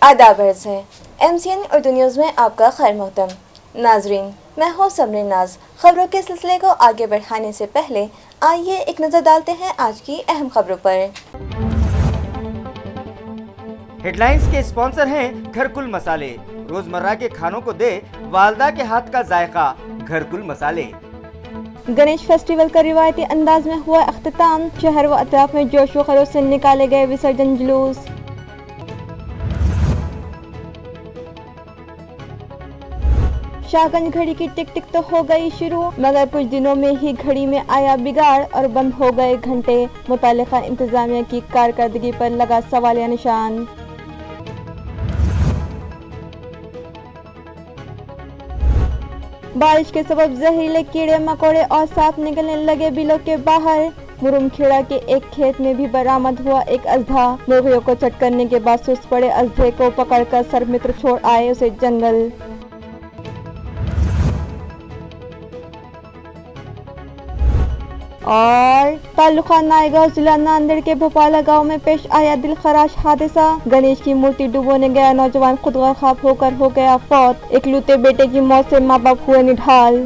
आदाब अर्ज़ है MCN उर्दू न्यूज़ में आपका खैर मक़दम। नाजरीन, मैं हूँ सबरीन नाज। खबरों के सिलसिले को आगे बढ़ाने से पहले आइए एक नज़र डालते हैं आज की अहम खबरों पर। हेडलाइंस के स्पॉन्सर हैं घरकुल मसाले। रोजमर्रा के खानों को दे वालदा के हाथ का जायका, घरकुल मसाले। गणेश फेस्टिवल का रिवायती अंदाज में हुआ अख्तिताम। शहर व अतराफ में जोश व खरोश से निकाले गए विसर्जन जुलूस। शाहगंज घड़ी की टिक टिक तो हो गई शुरू, मगर कुछ दिनों में ही घड़ी में आया बिगाड़ और बंद हो गए घंटे। मुतालिका इंतजामिया की कारकर्दगी पर लगा सवालिया निशान। बारिश के सबब जहरीले कीड़े मकोड़े और सांप निकलने लगे बिलों के बाहर। मुरुमखेड़ा के एक खेत में भी बरामद हुआ एक अजधा। मुर्गियों को चट करने के बाद सुस्त पड़े अजधे को पकड़कर सर्वमित्र छोड़ आए उसे जंगल। और तालुका नायगांव जिला नांदेड़ के भोपाला गांव में पेश आया दिलखराश हादसा। गणेश की मूर्ति डुबोने गया नौजवान खुद ख्वाब होकर हो गया फौत। इकलौते बेटे की मौत से माँ बाप हुए निढाल।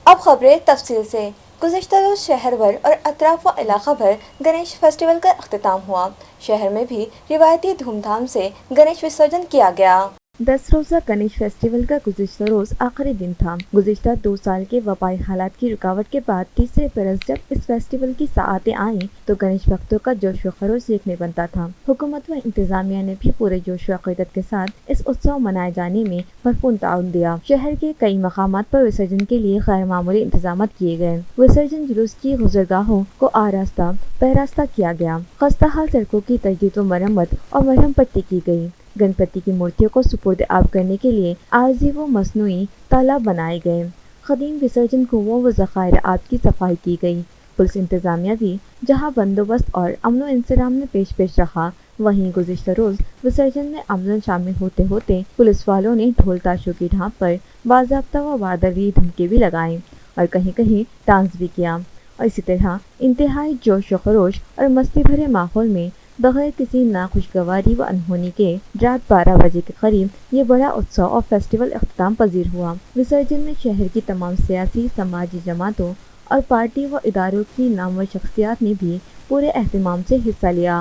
अब खबरें तफसील से। गुज़िश्ता रोज शहर भर और अतराफ व इलाका भर गणेश फेस्टिवल का अख्तिताम हुआ। शहर में भी रिवायती धूमधाम से गणेश विसर्जन किया गया। 10 रोज़ा गणेश फेस्टिवल का गुज़िश्ता रोज आखिरी दिन था। गुज़िश्ता 2 साल के वबाई हालात की रुकावट के बाद तीसरे बरस जब इस फेस्टिवल की साआतें आईं तो गणेश भक्तों का जोश व खरोश देखने बनता था। हुकूमत व इंतजामिया ने भी पूरे जोश व अक़ीदत के साथ इस उत्सव मनाए जाने में भरपूर ताउन दिया। शहर के कई मकामात पर विसर्जन के लिए गैर मामूली इंतजाम किए गए। विसर्जन जुलूस की गुज़रगाहों को आरास्ता पैरास्ता किया गया। खस्ता हाल सड़कों की तजदीद व मरम्मत और मरहम पट्टी की गई। गणपति की मूर्तियों को सुपुर्द आब करने के लिए आरजी व मसनूई तालाब बनाए गए। क़दीम विसर्जन कुओं व ज़खायर आब की सफाई की गई। पुलिस इंतजामिया भी जहां बंदोबस्त और अमन इंसराम में पेश रहा, वहीं गुज़िश्ता रोज़ विसर्जन में अमलन शामिल होते होते पुलिस वालों ने ढोल ताशों की ढांप पर बाज़ाब्ता व वादवी धमके भी लगाए और कहीं कहीं डांस भी किया। और इसी तरह इंतहाई जोश व खरोश और मस्ती भरे माहौल में बगैर किसी नाखुशगवारी व अनहोनी के रात 12 बजे के करीब ये बड़ा उत्सव और फेस्टिवल अख्ताम पजीर हुआ। विसर्जन में शहर की तमाम सियासी समाजी जमातों और पार्टी व इदारों की नामवर शख्सियात ने भी पूरे एहतमाम से हिस्सा लिया।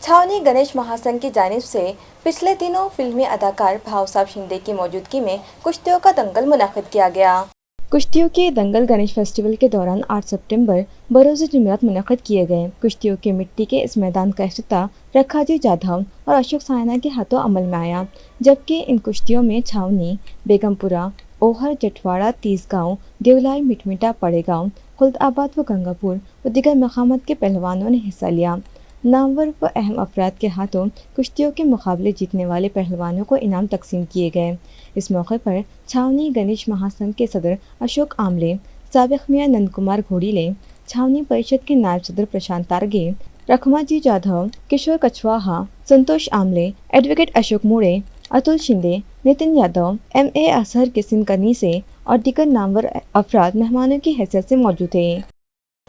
छावनी गणेश महासंघ की जानिब से पिछले दिनों फिल्मी अदाकार भाव साहब शिंदे की मौजूदगी में कुश्तियों का दंगल मुनाकिद किया गया। कुश्तियों के दंगल गणेश फेस्टिवल के दौरान 8 सितंबर बरोज़ जुमेरात मुनक़्क़िद किए गए। कुश्तियों के मिट्टी के इस मैदान का इफ्तिताह रखाजी जाधव और अशोक सायना के हाथों अमल में आया, जबकि इन कुश्तियों में छावनी, बेगमपुरा, ओहर, जटवाड़ा, तीसगांव, देवलाई, मिटमिटा, पड़ेगांव, खुल्दाबाद व गंगापुर व दीगर मकामात के पहलवानों ने हिस्सा लिया। नामवर व अहम अफराद के हाथों कुश्तियों के मुकाबले जीतने वाले पहलवानों को इनाम तकसीम किए गए। इस मौके पर छावनी गणेश महासंघ के सदर अशोक आमले, साबिक मियां नंद कुमार घोड़ीले, छावनी परिषद के नायब सदर प्रशांत तारगे, रखमाजी जाधव, किशोर कछवाहा, संतोष आमले, एडवोकेट अशोक मुड़े, अतुल शिंदे, नितिन यादव, MA असहर किसिन कनीसे और दीगर नामवर अफराद मेहमानों की हैसियत से मौजूद थे।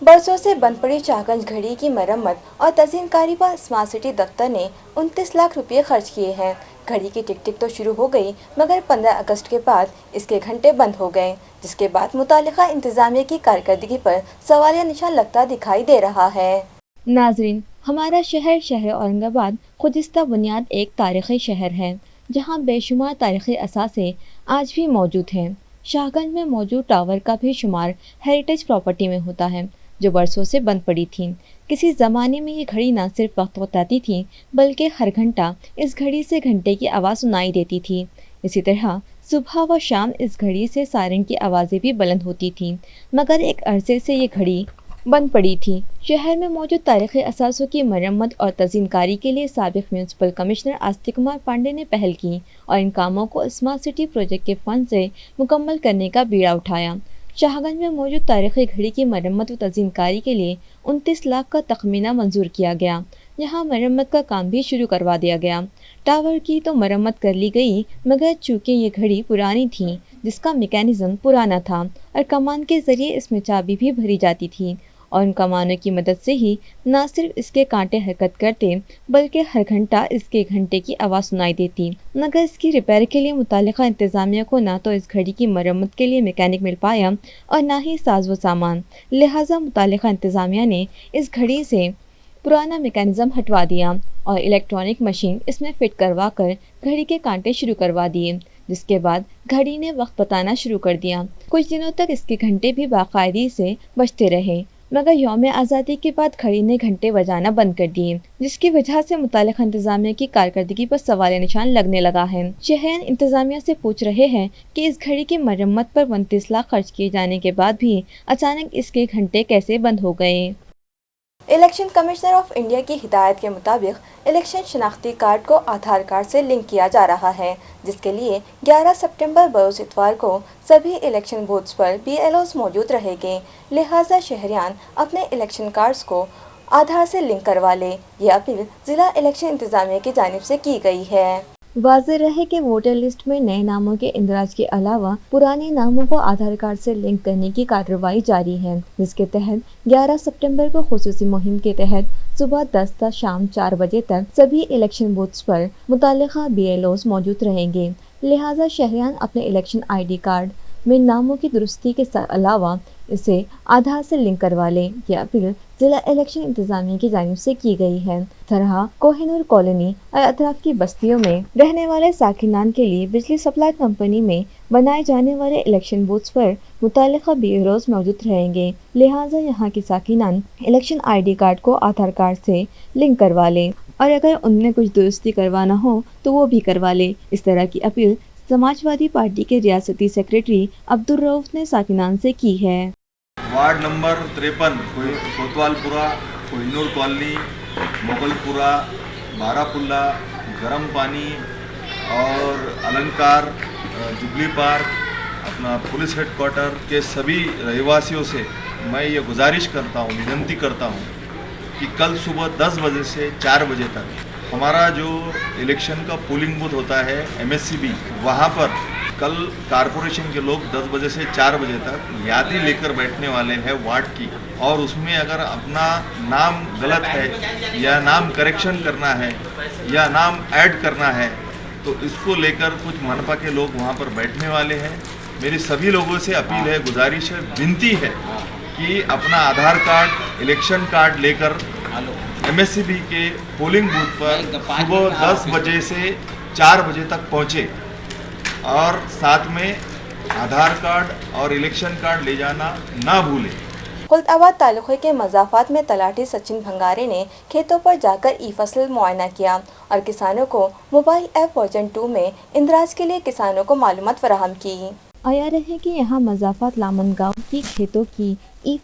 बरसों से बंद पड़ी शाहगंज घड़ी की मरम्मत और तज़ीनकारी पर स्मार्ट सिटी दफ्तर ने 29 लाख रुपये खर्च किए हैं। घड़ी की टिक टिक तो शुरू हो गई, मगर 15 अगस्त के बाद इसके घंटे बंद हो गए, जिसके बाद मुतालिका इंतजामिया की कारकर्दगी पर सवालिया निशान लगता दिखाई दे रहा है। नाजरीन, हमारा शहर औरंगाबाद खुदिस्ता बुनियाद एक तारीख़ी शहर है, जहाँ बेशुमार तारीख़ी असासे आज भी मौजूद हैं। शाहगंज में मौजूद टावर का भी शुमार हेरिटेज प्रॉपर्टी में होता है, जो बरसों से बंद पड़ी थी। किसी ज़माने में ये घड़ी न सिर्फ वक्त बताती थी, बल्कि हर घंटा इस घड़ी से घंटे की आवाज़ सुनाई देती थी। इसी तरह सुबह व शाम इस घड़ी से सायरन की आवाज़ें भी बुलंद होती थीं, मगर एक अरसे से ये घड़ी बंद पड़ी थी। शहर में मौजूद तारीख़ी असासों की मरम्मत और तज़ीनकारी के लिए साबिक म्यूनसिपल कमिश्नर आस्तिक कुमार पांडे ने पहल की और इन कामों को स्मार्ट सिटी प्रोजेक्ट के फंड से मुकम्मल करने का बीड़ा उठाया। शाहगंज में मौजूद तारीख़ी घड़ी की मरम्मत व तज़ीनकारी के लिए 29 लाख का तखमीना मंजूर किया गया। यहाँ मरम्मत का काम भी शुरू करवा दिया गया। टावर की तो मरम्मत कर ली गई, मगर चूँकि ये घड़ी पुरानी थी, जिसका मैकेनिज़्म पुराना था और कमान के ज़रिए इसमें चाबी भी भरी जाती थी اور ان کمانوں کی مدد سے ہی نہ صرف اس کے کانٹے حرکت کرتے بلکہ ہر گھنٹہ اس کے گھنٹے کی آواز سنائی دیتی، مگر اس کی ریپیئر کے لیے متعلقہ انتظامیہ کو نہ تو اس گھڑی کی مرمت کے لیے میکینک مل پایا اور نہ ہی ساز و سامان، لہٰذا متعلقہ انتظامیہ نے اس گھڑی سے پرانا میکینزم ہٹوا دیا اور الیکٹرانک مشین اس میں فٹ کروا کر گھڑی کے کانٹے شروع کروا دیے، جس کے بعد گھڑی نے وقت بتانا شروع کر دیا۔ کچھ دنوں تک اس کے گھنٹے بھی باقاعدگی سے بجتے رہے، مگر یوم آزادی کے بعد گھڑی نے گھنٹے بجانا بند کر دیے، جس کی وجہ سے متعلقہ انتظامیہ کی کارکردگی پر سوال نشان لگنے لگا ہے۔ شہریان انتظامیہ سے پوچھ رہے ہیں کہ اس گھڑی کی مرمت پر 29 لاکھ خرچ کیے جانے کے بعد بھی اچانک اس کے گھنٹے کیسے بند ہو گئے؟ الیکشن کمشنر آف انڈیا کی ہدایت کے مطابق الیکشن شناختی کارڈ کو آدھار کارڈ سے لنک کیا جا رہا ہے، جس کے لیے 11 سپٹمبر بروز اتوار کو سبھی الیکشن بوتھس پر BLOs موجود رہیں گے، لہٰذا شہریان اپنے الیکشن کارڈز کو آدھار سے لنک کروا لیں۔ یہ اپیل ضلع الیکشن انتظامیہ کی جانب سے کی گئی ہے۔ واضح رہے کہ ووٹر لسٹ میں نئے ناموں کے اندراج کے علاوہ پرانے ناموں کو آدھار کارڈ سے لنک کرنے کی کارروائی جاری ہے، جس کے تحت 11 سپٹمبر کو خصوصی مہم کے تحت صبح 10 تا شام 4 بجے تک سبھی الیکشن بوتھس پر متعلقہ BLOs موجود رہیں گے، لہٰذا شہریان اپنے الیکشن ID کارڈ میں ناموں کی درستی کے علاوہ اسے آدھار سے لنک کروا لیں۔ یہ اپیل ضلع الیکشن انتظامیہ کی جانب سے کی گئی ہے۔ طرح کوہ نور کالونی اور اطراف کی بستیوں میں رہنے والے ساکنان کے لیے بجلی سپلائی کمپنی میں بنائے جانے والے الیکشن بوتھس پر متعلقہ BLOs موجود رہیں گے، لہٰذا یہاں کے ساکنان الیکشن ID کارڈ کو آدھار کارڈ سے لنک کروا لیں اور اگر ان میں کچھ درستی کروانا ہو تو وہ بھی کروا لیں۔ اس طرح کی اپیل سماجوادی پارٹی کے ریاستی سیکریٹری عبدالرؤف نے ساکنان سے کی ہے۔ وارڈ نمبر 53 کوتوال پورہ، کوہ نور کالونی، مغل پورہ، بارہ پلہ، گرم پانی اور النکار، جبلی پارک، اپنا پولیس ہیڈ کوارٹر کے سبھی رہواسیوں سے میں یہ گزارش کرتا ہوں، ونتی کرتا ہوں کہ کل صبح 10 بجے سے 4 بجے تک ہمارا جو الیکشن کا پولنگ بوتھ ہوتا ہے MSCB، وہاں پر کل کارپوریشن کے لوگ 10 بجے سے 4 بجے تک یادی لے کر بیٹھنے والے ہیں وارڈ کی، اور اس میں اگر اپنا نام غلط ہے یا نام کریکشن کرنا ہے یا نام ایڈ کرنا ہے تو اس کو لے کر کچھ منپا کے لوگ وہاں پر بیٹھنے والے ہیں۔ میری سبھی لوگوں سے اپیل ہے، گزارش ہے، ونتی ہے کہ اپنا آدھار کارڈ، الیکشن کارڈ لے کر MSCB کے پولنگ بوتھ پر صبح 10 بجے سے 4 بجے تک پہنچے اور ساتھ میں آدھار کارڈ اور الیکشن کارڈ لے جانا نہ بھولیں۔ خلد آباد تعلقے کے مضافات میں تلاٹی سچن بھنگارے نے کھیتوں پر جا کر فصل معائنہ کیا اور کسانوں کو موبائل ایپ ورژن 2 میں اندراج کے لیے کسانوں کو معلومات فراہم کی۔ آیا رہے کہ یہاں مضافات لامن گاؤں کی کھیتوں کی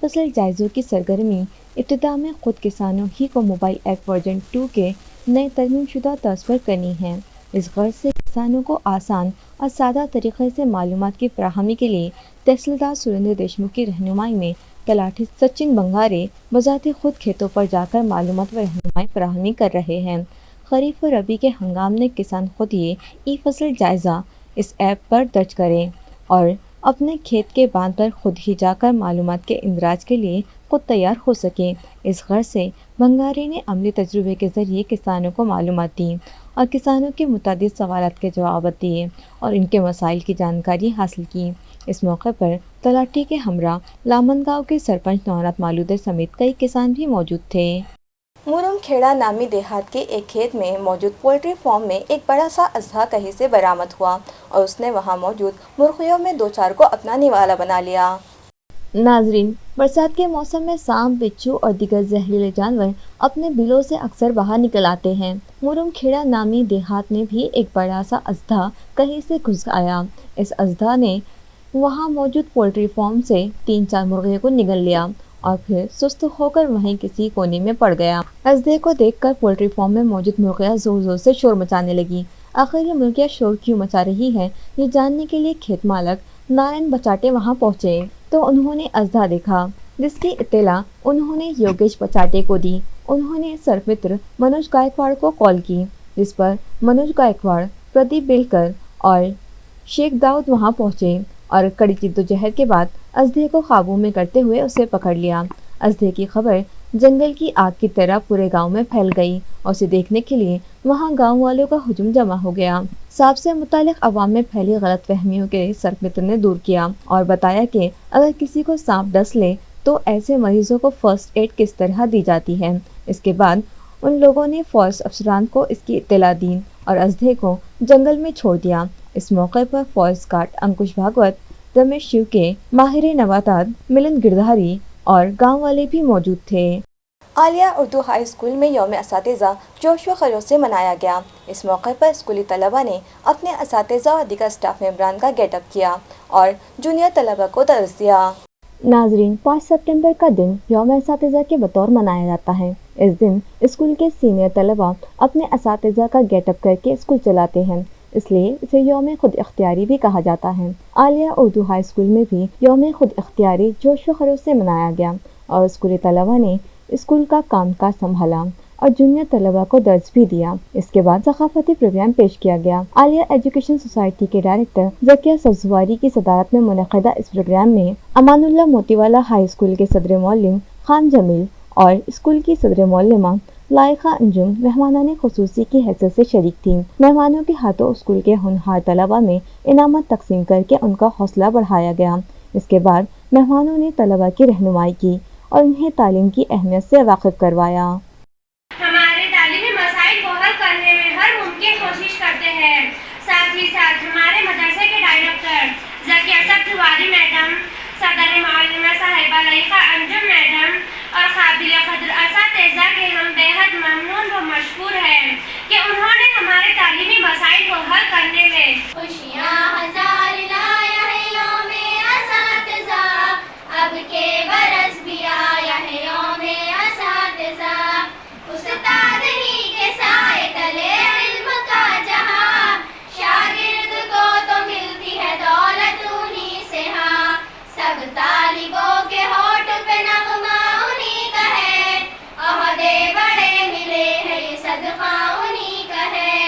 فصل جائزوں کی سرگرمی ابتدا میں خود کسانوں ہی کو موبائل ایپ ورژن 2 کے نئے ترمیم شدہ طرز پر کرنی ہے۔ اس غرض سے کسانوں کو آسان اور سادہ طریقے سے معلومات کی فراہمی کے لیے تحصیلدار سریندر دیشمکھ کی رہنمائی میں تلاٹی سچن بنگارے بذات خود کھیتوں پر جا کر معلومات و رہنمائی فراہمی کر رہے ہیں۔ خریف و ربیع کے ہنگام میں کسان خود یہ فصل جائزہ اس ایپ پر درج کریں اور اپنے کھیت کے باندھ پر خود ہی جا کر معلومات کے اندراج کے لیے خود تیار ہو سکیں۔ اس غرض سے بنگارے نے عملی تجربے کے ذریعے کسانوں کو معلومات دی اور کسانوں کے متعدد سوالات کے جوابات دیے اور ان کے مسائل کی جانکاری حاصل کی۔ اس موقع پر تلاٹی کے ہمراہ لامن گاؤں کے سرپنچ نورات مالودے سمیت کئی کسان بھی موجود تھے۔ مورم کھیڑا نامی دیہات کے ایک کھیت میں موجود پولٹری فارم میں ایک بڑا سا اژدھا کہیں سے برآمد ہوا اور اس نے وہاں موجود مرغیوں میں 2-4 کو اپنا نوالا بنا لیا۔ ناظرین، برسات کے موسم میں سانپ، بچھو اور دیگر زہریلے جانور اپنے بلوں سے اکثر باہر نکل آتے ہیں۔ مورم کھیڑا نامی دیہات میں بھی ایک بڑا سا اژدھا کہیں سے گھس آیا۔ اس اژدھا نے وہاں موجود پولٹری فارم سے 3-4 مرغیوں کو نگل لیا اور پھر سست ہو کر وہیں کسی کونے میں پڑ گیا۔ اژدھے کو دیکھ کر پولٹری فارم میں موجود مرغیاں زور زور سے شور مچانے لگی۔ آخر یہ مرغیاں شور کیوں مچا رہی ہے یہ جاننے کے لیے کھیت مالک نارائن بچاٹے وہاں پہنچے تو انہوں نے اژدھا دیکھا، جس کی اطلاع انہوں نے یوگیش بچاٹے کو دی۔ انہوں نے سرپتر منوج گائیکواڑ کو کال کی، جس پر منوج گائیکواڑ، پردیپ بیلکر اور شیخ داؤد وہاں پہنچے اور کڑی جدوجہد کے بعد اژدھے کو قابو میں کرتے ہوئے اسے پکڑ لیا۔ अजदे की खबर जंगल की आग की तरह पूरे गांव में फैल गई और उसे देखने के लिए वहां गांव वालों का हुजूम जमा हो गया। सांप से मुतालिक अवाम में फैली गलतफहमियों के सरमित्र ने दूर किया और बताया कि अगर किसी को सांप डस ले तो ऐसे मरीजों को फर्स्ट एड किस तरह दी जाती है। इसके बाद उन लोगों ने फॉरेस्ट अफसरान को इसकी इत्तला दी और अजदे को जंगल में छोड़ दिया। इस मौके पर फॉरेस्ट गार्ड अंकुश भागवत, रमेश शिव के, माहिर नबातात मिलिंद गिरधारी और गांव वाले भी मौजूद थे। आलिया उर्दू हाई स्कूल में यौम असातिज़ा जोश व खरोश से मनाया गया। इस मौके पर स्कूली तलबा ने अपने असातिज़ा और दीगर स्टाफ मेंबरान का गेटअप किया और जूनियर तलबा को दर्स दिया। नाजरीन, 5 सितंबर का दिन यौम असातिज़ा के बतौर मनाया जाता है। इस दिन स्कूल के सीनियर तलबा अपने असातिज़ा का गेटअप करके स्कूल चलाते हैं, इसलिए इसे यौम खुद इख्तियारी भी कहा जाता है। आलिया उर्दू हाई स्कूल में भी यौम खुद इख्तियारी जोश व खरोश से मनाया गया और स्कूली तलबा ने स्कूल का कामकाज संभाला और जूनियर तलबा को दर्स भी दिया। इसके बाद सकाफती प्रोग्राम पेश किया गया। आलिया एजुकेशन सोसाइटी के डायरेक्टर ज़किया सब्ज़वारी की सदारत में मुनक़दा इस प्रोग्राम में अमानुल्लाह मोतीवाला हाई स्कूल के सदर मौलिम खान जमील और स्कूल की सदर मौलिमा लाइका अंजुम मेहमानाने खुसूसी की हैसियत से शरीक थी। मेहमानों के हाथों स्कूल के होनहार तलबा में इनामत तकसीम करके उनका हौसला बढ़ाया गया। इसके बाद मेहमानों ने तलबा की रहनुमाई की और उन्हें तालीम की अहमियत से वाकिफ करवाया। हमारे तालीमी मसाइल को हल करने में हर मुमकिन कोशिश करते हैं। साथ ही साथ हमारे मदरसे के डायरेक्टर ज़किया सब्ज़वारी मैडम, सदर मौलिमा साहिबा लाइका अंजुम मैडम और काबिल क़द्र असातिज़ा के हम बेहद ममनून व मशकूर हैं कि उन्होंने हमारे तालीमी मसाइल को हल करने में खुशियाँ हजार लाया है यौमे असातिज़ा, अब के बरस भी आया है यौमे असातिज़ा, उस्ताद ही के साए तले इल्म का जहां, शागिर्द को तो मिलती है दौलत उन्हीं से, हाँ सब तालिबों के होठ पे नगमा उन्हीं का है, अहदे बड़े मिले हैं ये सदका उन्हीं का है।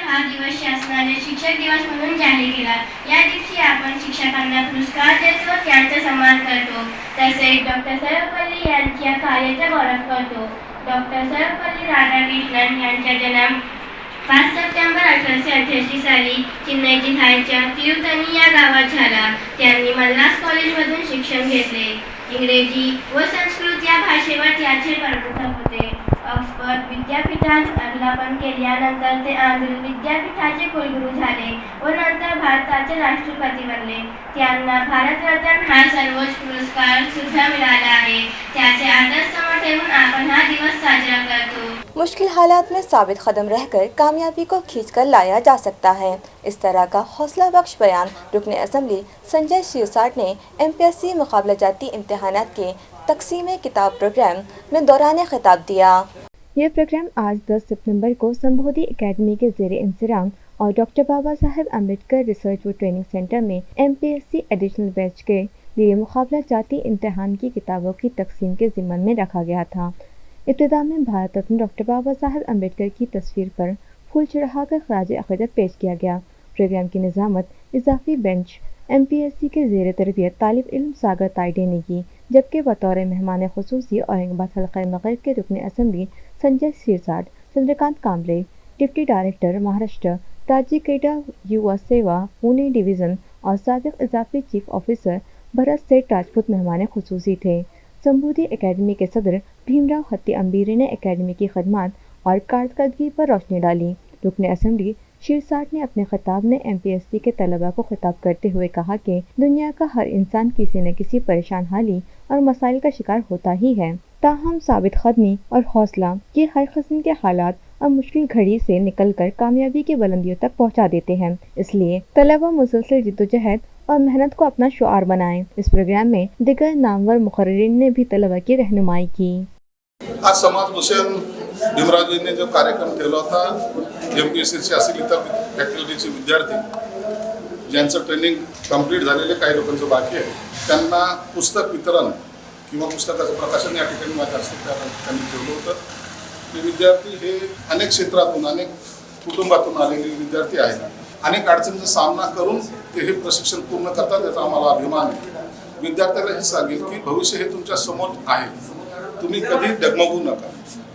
हा दिवस शासनाने शिक्षक दिवस म्हणून जाहीर केला। या दिवशी आपण शिक्षकांना पुरस्कार देतो, त्यांचा सन्मान करतो, तसेच डॉक्टर सर्वपल्ली यांच्या कार्याचा गौरव करतो। डॉक्टर सर्वपल्ली राधाकृष्णन यांचा जन्म 5 सप्टेंबर 1888 साली चेन्नई जिल्ह्याच्या तिरुतनी या गावात झाला। त्यांनी मद्रास कॉलेजमधून शिक्षण घेतले। इंग्रजी व संस्कृत या भाषेवर त्याचे प्रभुत्व होते। ऑक्सफर्ड विद्यापीठात अध्यापन केल्यानंतर ते आंध्र विद्यापीठाचे कुलगुरू झाले व नंतर भारताचे राष्ट्रपती बनले। त्यांना भारतरत्न हा सर्वोच्च पुरस्कार सुद्धा मिळाला आहे। त्याचे आदर्श समोर ठेवून आपण हा दिवस साजरा करतो। मुश्किल हालात में साबित कदम रहकर कामयाबी को खींचकर लाया जा सकता है। इस तरह का हौसला बख्श बयान रुकने असम्बली संजय शिरसाट ने MPSC मुकाबला जाती इम्तिहानात के तकसीम किताब प्रोग्राम में दौरान खिताब दिया। यह प्रोग्राम आज 10 सितंबर को संबोधि एकेडमी के ज़ेर इंतज़ाम और डॉक्टर बाबा साहेब अम्बेडकर रिसर्च व ट्रेनिंग सेंटर में MPSC एडिशनल बैच के लिए मुकाबला जाती इम्तिहान की किताबों की तकसीम के ज़िम्मन में रखा गया था। इब्तिदा में भारत रत्न डॉक्टर बाबा साहेब अम्बेडकर की तस्वीर पर फूल चढ़ाकर खराज अक़ीदत पेश किया गया। प्रोग्राम की निज़ामत इजाफी बेंच MPSC के ज़ेर तरबियत तालिब इल्म सागर ताइडे ने की, जबकि बतौर मेहमान ख़ुसूसी औरंगाबाद हल्क़ा मग़रिब के रुकन assembly Sanjay Shirsat, Chandrakant Kamble, deputy director Maharashtra राज्य क्रीडा युवा सेवा पुणे डिवीज़न और साबिक़ इजाफी चीफ ऑफिसर भरत सेठ राजपूत मेहमान ख़ुसूसी थे। संबोधि एकेडमी के सदर भीमराव हत्ती अम्बीरी ने एकेडमी की खदमात और कारकर्दगी पर रोशनी डाली। रुकन असम्बली शिरसाट ने अपने खिताब में MPSC के तलबा को खिताब करते हुए कहा कि दुनिया का हर इंसान किसी न किसी परेशान हाली और मसाइल का शिकार होता ही है, ताहम साबित ख़दमी और हौसला ये हर किस्म के हालात और मुश्किल घड़ी से निकलकर कामयाबी की बुलंदियों तक पहुंचा देते हैं। इसलिए तलबा मुसलसल जिद्दोजहद और मेहनत को अपना शुआर बनाएं। इस प्रोग्राम में दिगर नामवर मुक़र्रिरीन ने भी तलबा की रहनुमाई की। आज समाज भूषण भीमरावजींनी जो कार्यक्रम ठेवला होता MPSCचे असेल इतर फॅकल्टीचे विद्यार्थी ज्यांचं ट्रेनिंग कंप्लीट झालेले काही लोकांचं बाकी आहे त्यांना पुस्तक वितरण किंवा पुस्तकाचं प्रकाशन या ठिकाणी माझ्या हस्ते त्यांनी ठेवलं होतं। हे विद्यार्थी हे अनेक क्षेत्रातून अनेक कुटुंबातून आलेले विद्यार्थी आहेत। अनेक अडचणींचा सामना करून ते हे प्रशिक्षण पूर्ण करतात, याचा आम्हाला अभिमान आहे। विद्यार्थ्याला हे सांगेल की भविष्य हे तुमच्या समोर आहे। तुम्ही कधी डगमगू नका.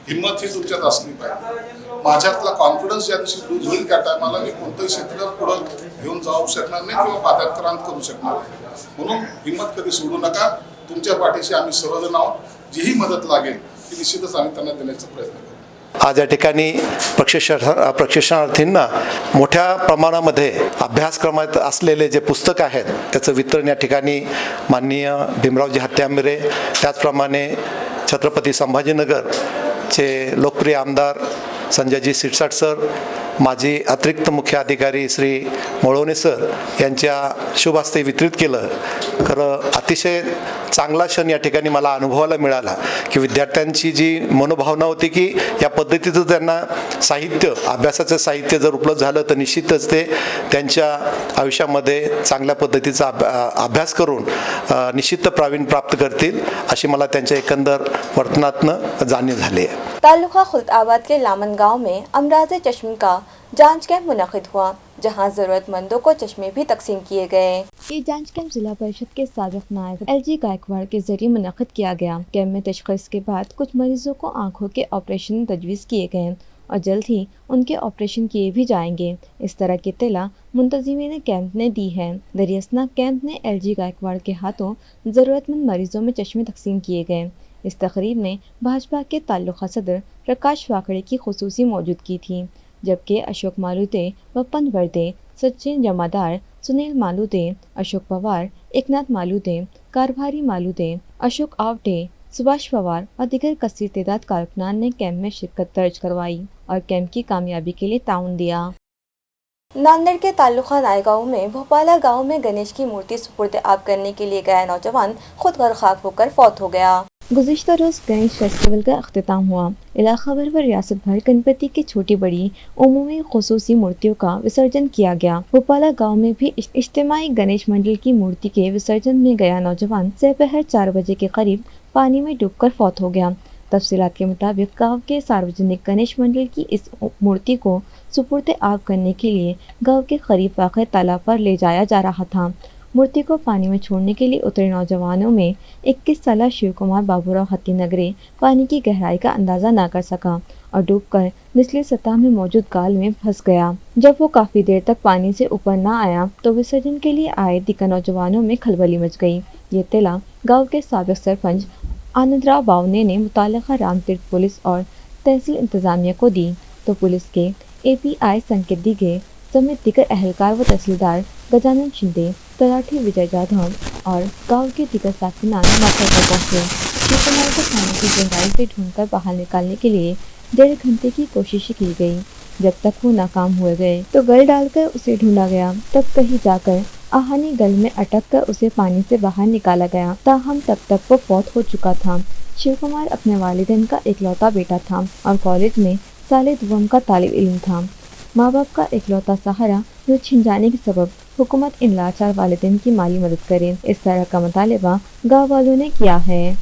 हिंमत ही तुमच्यात असली पाहिजे. माझ्यातला कॉन्फिडन्स ज्या दिवशी लूज होईल त्या टायमाला मी कोणतंही क्षेत्र पुढं घेऊन जाऊ शकणार नाही किंवा पादाक्रांत करू शकणार नाही. म्हणून हिंमत कधी सोडू नका. तुमच्या पाठीशी आम्ही सर्वजण आहोत. जीही मदत लागेल ती निश्चितच आम्ही त्यांना देण्याचा प्रयत्न करू. आज या ठिकाणी प्रशिक्षणार्थींना मोठ्या प्रमाणामध्ये अभ्यासक्रमात असलेले जे पुस्तक आहेत त्याचं वितरण या ठिकाणी माननीय भीमरावजी हत्यांबरे, त्याचप्रमाणे छत्रपती संभाजीनगरचे लोकप्रिय आमदार संजयजी शिरसाट सर, माजी अतिरिक्त मुख्य अधिकारी श्री मोळवणे सर यांच्या शुभ हस्ते वितरित केलं. खरं अतिशय चांगला क्षण या ठिकाणी मला अनुभवायला मिळाला की विद्यार्थ्यांची जी मनोभावना होती की या पद्धतीचं त्यांना साहित्य, अभ्यासाचं साहित्य जर उपलब्ध झालं तर निश्चितच ते त्यांच्या आयुष्यामध्ये चांगल्या पद्धतीचा अभ्यास करून निश्चित प्रावीण्य प्राप्त करतील अशी मला त्यांच्या एकंदर वर्तनातनं जाणीव झाली आहे. तालुका खुल्दाबाद के लामन गांव में अमराज चश्मे का जांच कैंप मुनक़िद हुआ, जहां ज़रूरतमंदों को चश्मे भी तकसीम किए गए। ये जांच कैंप जिला परिषद के साबिक़ नायब LG गायकवाड़ के जरिए मुनक़िद किया गया। कैंप में तशख़ीस के बाद कुछ मरीजों को आँखों के ऑपरेशन तजवीज़ किए गए और जल्द ही उनके ऑपरेशन किए भी जाएंगे। इस तरह की इत्तला मुंतज़िमीन कैंप ने दी है। दरियासना कैंप ने LG गायकवाड़ के हाथों ज़रूरतमंद मरीजों में चश्मे तकसीम किए गए। इस तकरीब में भाजपा के ताल्लुका सदर प्रकाश वाकड़े की खुसूसी मौजूदगी थी, जबकि अशोक मालूते, बप्पन वर्दे, सचिन जमादार, सुनील मालूते, अशोक पवार, एकनाथ मालूते, कारभारी मालूते, अशोक आवटे, सुभाष पवार और दीगर कसीर तादाद कारकुनान ने कैंप में शिरकत दर्ज करवाई और कैंप की कामयाबी के लिए ताउन दिया। नांदेड़ के ताल्लुका नायगांव में भोपाला गांव में गणेश की मूर्ति सुपुर्द आब करने के लिए गया नौजवान खुद गर्क होकर फौत हो गया। गुज़िश्ता रोज़ गणेश फेस्टिवल का अख्तिताम हुआ। इलाका भर व रियासत भर गणपति की छोटी बड़ी उमूमी खुसूसी मूर्तियों का विसर्जन किया गया। भोपाला गांव में भी इज्तिमाई गणेश मंडल की मूर्ति के विसर्जन में गया नौजवान दोपहर 4 बजे के करीब पानी में डूबकर फौत हो गया। तफसीलात के मुताबिक गांव के सार्वजनिक गणेश मंडल की इस मूर्ति को सुपुर्द आब करने के लिए गांव के करीब वाक़ तालाब पर ले जाया जा रहा था। मूर्ति को पानी में छोड़ने के लिए उतरे नौजवानों में 21 साला शिव कुमार बाबूराव हत्तीनगरे पानी की गहराई का अंदाज़ा ना कर सका और डूबकर निचली सतह में मौजूद गाल में फंस गया। जब वो काफ़ी देर तक पानी से ऊपर ना आया तो विसर्जन के लिए आए दिक्कत नौजवानों में खलबली मच गई। ये इत्तला गाँव के साबिक़ सरपंच आनंदराव बावने ने मुतालिका रामतीर्थ पुलिस और तहसील इंतज़ामिया को दी तो पुलिस के API संकेत दिगे समेत दीगर अहलकार व तहसीलदार गजानन शिंदे, तलाठी विजय जाधव और गांव के दीगर साथीनान मौके पर पहुंचे। शिवकुमार को पानी की गहराई से ढूंढकर बाहर निकालने के लिए 1.5 घंटे की कोशिश की गई। जब तक वो नाकाम हुए गए तो गल डालकर उसे ढूंढा गया। तब कहीं जाकर आहानी गल में अटक कर उसे पानी से बाहर निकाला गया। ताहम तब तक वो फौत हो चुका था। शिव कुमार अपने वालिदैन का इकलौता बेटा था और कॉलेज में साले दुवम का तालिब इल्म था। माँ बाप का इकलौता सहारा जो छिन जाने के सबब हुकूमत इन लाचार वालिदैन की माली मदद करे, इस तरह का मुतालबा गाँव वालों ने किया है।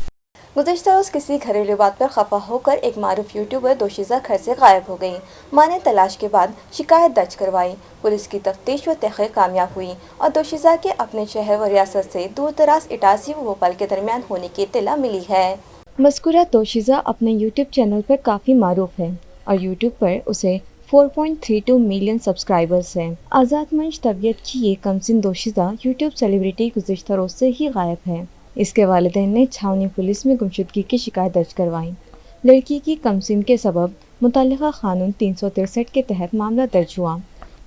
गुज़िश्ता रोज़ किसी घरेलू बात पर खफा होकर एक मारूफ यूट्यूबर दोशीज़ा घर से गायब हो गई। मां ने तलाश के बाद शिकायत दर्ज करवाई। पुलिस की तफ्तीश व तहक़ीक़ कामयाब हुई और दोशीज़ा के अपने शहर व रियासत से दूर दराज इटारसी व भोपाल के दरमियान होने की इत्तला मिली है। मज़कूरा दोशीज़ा अपने यूट्यूब चैनल पर काफ़ी मारूफ है और यूट्यूब पर उसे 4.32 मिलियन सब्सक्राइबर्स हैं। आज़ाद मंच तबीयत की ये कमसिन दोशीज़ा यूट्यूब सेलिब्रिटी गुज़िश्ता रोज़ से ही गायब है। इसके वालिदैन ने छावनी पुलिस में गुमशुदगी की शिकायत दर्ज करवाई। लड़की की कमसिन के सबब मुतालिका कानून 363 के तहत मामला दर्ज हुआ।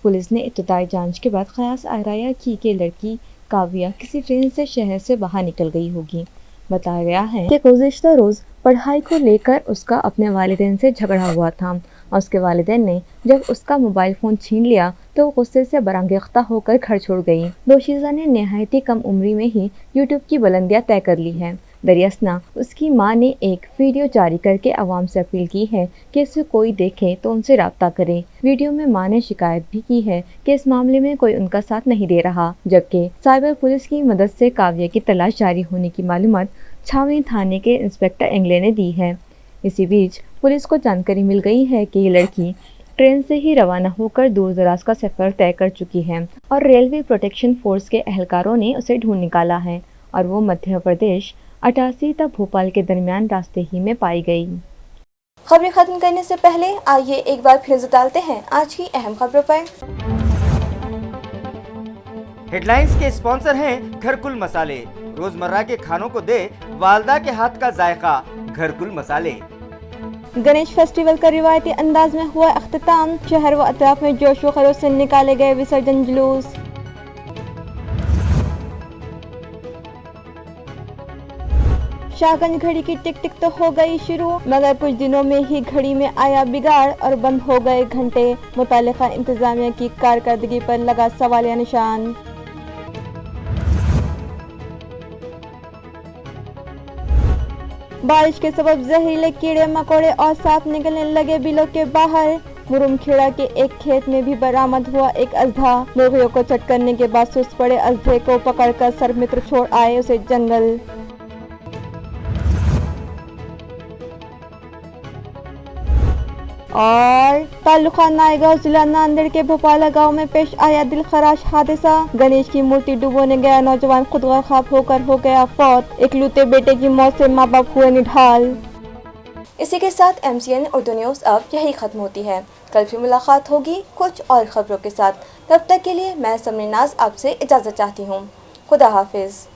पुलिस ने इब्तदाई जांच के बाद क़यास आराया की कि लड़की काव्या किसी ट्रेन से शहर से बाहर निकल गई होगी। बताया गया है कि गुज़िश्ता रोज़ पढ़ाई को लेकर उसका अपने वालिदैन से झगड़ा हुआ था और उसके वालिदैन ने जब उसका मोबाइल फ़ोन छीन लिया तो गुस्से से बरंगेख्ता होकर घर छोड़ गई। दोशीज़ा ने नहायती कम उम्री में ही यूट्यूब की बुलंदियां तय कर ली है। दरियासना उसकी मां ने एक वीडियो जारी करके आवाम से अपील की है कि इसे कोई देखे तो उनसे राब्ता करे। वीडियो में मां ने शिकायत भी की है कि इस मामले में कोई उनका साथ नहीं दे रहा, जबकि साइबर पुलिस की मदद से काव्या की तलाश जारी होने की मालूमात छावनी थाने के इंस्पेक्टर एंगले ने दी है। इसी बीच पुलिस को जानकारी मिल गई है कि ये लड़की ट्रेन से ही रवाना होकर दूर दराज का सफ़र तय कर चुकी है और रेलवे प्रोटेक्शन फोर्स के एहलकारों ने उसे ढूंढ निकाला है और वो मध्य प्रदेश 88 तक भोपाल के दरमियान रास्ते ही में पाई गई। खबरें खत्म करने से पहले आइए एक बार फिर नजर डालते हैं आज की अहम खबरों पर। हेडलाइंस के स्पॉन्सर हैं घरकुल मसाले। रोजमर्रा के खानों को दे वालदा के हाथ का जायका, घरकुल मसाले। गणेश फेस्टिवल का रिवायती अंदाज में हुआ अख्तिताम। शहर व अतराफ में जोश व खरोश से निकाले गए विसर्जन जुलूस। शाहगंज घड़ी की टिक टिक तो हो गई शुरू, मगर कुछ दिनों में ही घड़ी में आया बिगाड़ और बंद हो गए घंटे। मुतालिका इंतजामिया की कारकर्दगी पर लगा सवालिया निशान। बारिश के सबब जहरीले कीड़े मकोड़े और सांप निकलने लगे बिलों के बाहर। मुरुमखेड़ा के एक खेत में भी बरामद हुआ एक अजधा। मुर्गियों को चट करने के बाद सुस्त पड़े अजधे को पकड़कर सर्वमित्र छोड़ आए उसे जंगल। और तालुका नायगांव जिला नांदेड़ के भोपाला गांव में पेश आया दिलखराश हादसा। गणेश की मूर्ति डुबोने गया नौजवान खुद गर्क होकर हो गया फौत। इकलौते बेटे की मौत से माँ बाप हुए निढाल। इसी के साथ MCN उर्दू न्यूज़ अब यही खत्म होती है। कल फिर मुलाकात होगी कुछ और खबरों के साथ। तब तक के लिए मैं समरीनाज आपसे इजाज़त चाहती हूँ। खुदा हाफिज।